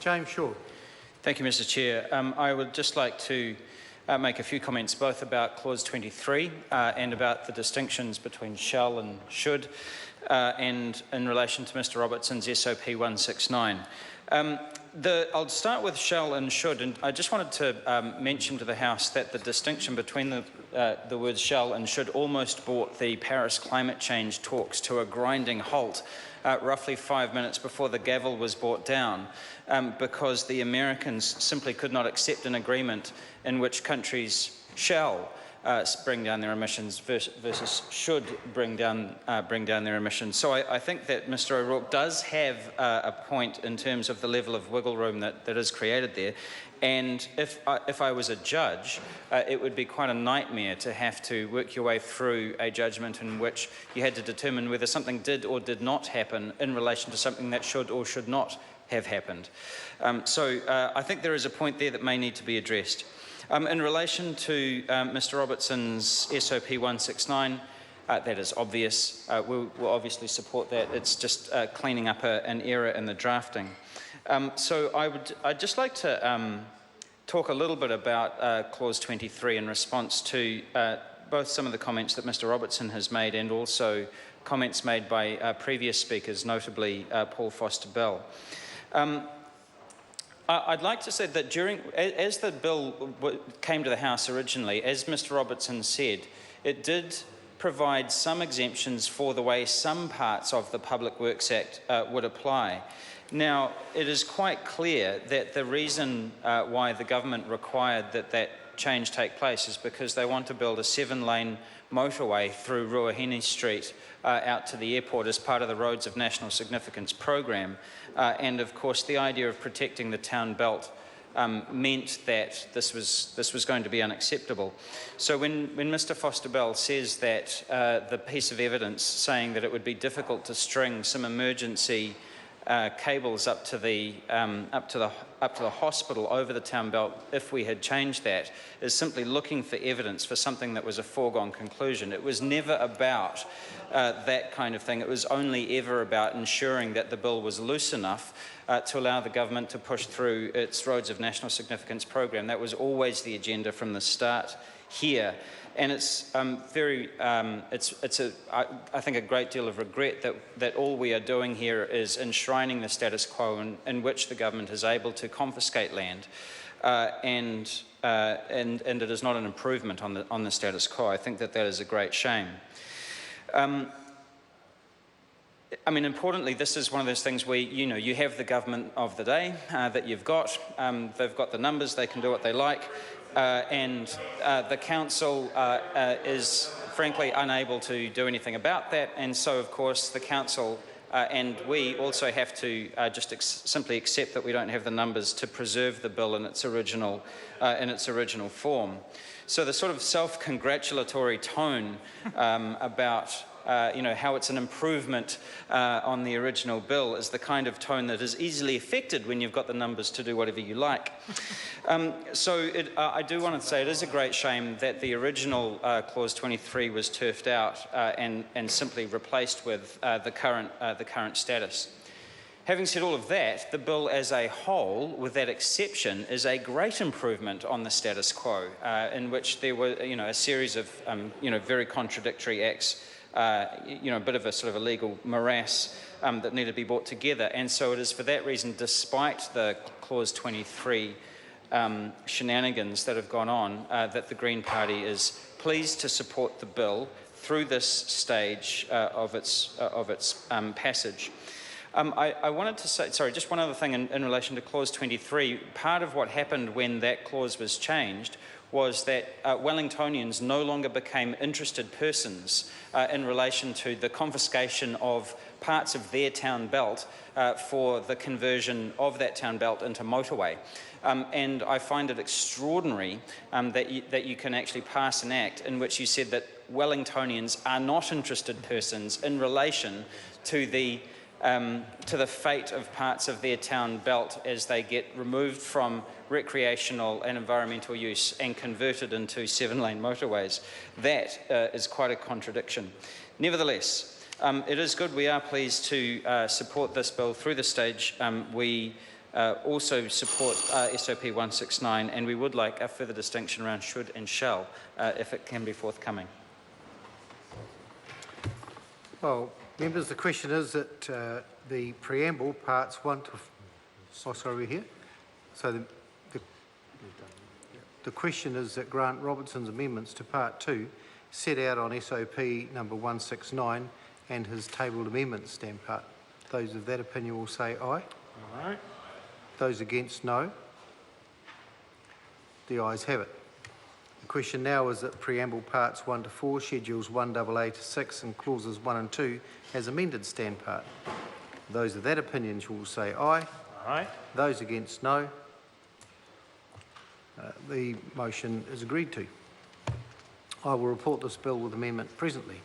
James Shaw. Thank you, Mr Chair. I would just like to make a few comments both about Clause 23 and about the distinctions between shall and should and in relation to Mr Robertson's SOP 169. I'll start with shall and should, and I just wanted to mention to the House that the distinction between the words shall and should almost brought the Paris climate change talks to a grinding halt roughly 5 minutes before the gavel was brought down, because the Americans simply could not accept an agreement in which countries shall bring down their emissions versus should bring down their emissions. So I think that Mr O'Rourke does have a point in terms of the level of wiggle room that is created there. And if I was a judge, it would be quite a nightmare to have to work your way through a judgment in which you had to determine whether something did or did not happen in relation to something that should or should not have happened. So I think there is a point there that may need to be addressed. In relation to Mr Robertson's SOP 169, that is obvious. We'll obviously support that. It's just cleaning up an error in the drafting. So I'd just like to talk a little bit about Clause 23 in response to both some of the comments that Mr Robertson has made and also comments made by previous speakers, notably Paul Foster-Bell. I'd like to say that as the bill came to the House originally, as Mr Robertson said, it did provide some exemptions for the way some parts of the Public Works Act would apply. Now, it is quite clear that the reason why the government required that change take place is because they want to build a 7-lane motorway through Ruahine Street out to the airport as part of the Roads of National Significance program. And of course, the idea of protecting the town belt meant that this was going to be unacceptable. So when Mr Foster-Bell says that the piece of evidence saying that it would be difficult to string some emergency cables up to the hospital over the town belt if we had changed that is simply looking for evidence for something that was a foregone conclusion. It was never about that kind of thing. It was only ever about ensuring that the bill was loose enough to allow the government to push through its Roads of National Significance program. That was always the agenda from the start here. And it's I think a great deal of regret that all we are doing here is enshrining the status quo in which the government is able to confiscate land, and it is not an improvement on the status quo. I think that is a great shame. I mean, importantly, this is one of those things where, you have the government of the day that you've got. They've got the numbers, they can do what they like. And the council is frankly unable to do anything about that, and so of course the council and we also have to just simply accept that we don't have the numbers to preserve the bill in its original form. So the sort of self-congratulatory tone about how it's an improvement on the original bill is the kind of tone that is easily affected when you've got the numbers to do whatever you like. I do want to say it is a great shame that the original Clause 23 was turfed out and simply replaced with the current status. Having said all of that, the bill as a whole, with that exception, is a great improvement on the status quo, in which there were a series of very contradictory acts, a bit of a sort of a legal morass that needed to be brought together. And so it is for that reason, despite the Clause 23 shenanigans that have gone on, that the Green Party is pleased to support the bill through this stage of its passage. I wanted to say, sorry, just one other thing in relation to Clause 23. Part of what happened when that clause was changed was that Wellingtonians no longer became interested persons in relation to the confiscation of parts of their town belt for the conversion of that town belt into motorway. And I find it extraordinary that you can actually pass an act in which you said that Wellingtonians are not interested persons in relation to the fate of parts of their town belt as they get removed from recreational and environmental use and converted into 7-lane motorways. That is quite a contradiction. Nevertheless, it is good. We are pleased to support this bill through the stage. We also support SOP 169, and we would like a further distinction around should and shall, if it can be forthcoming. Well, members, the question is that the preamble parts 1 to... Oh, sorry, we're here. So the question is that Grant Robertson's amendments to part 2 set out on SOP number 169 and his tabled amendments stand part. Those of that opinion will say aye. Aye. Those against, no. The ayes have it. The question now is that preamble parts 1 to 4, schedules 1AA to 6 and clauses 1 and 2 as amended stand part. Those of that opinion will say aye. Aye. Those against, no. The motion is agreed to. I will report this bill with amendment presently.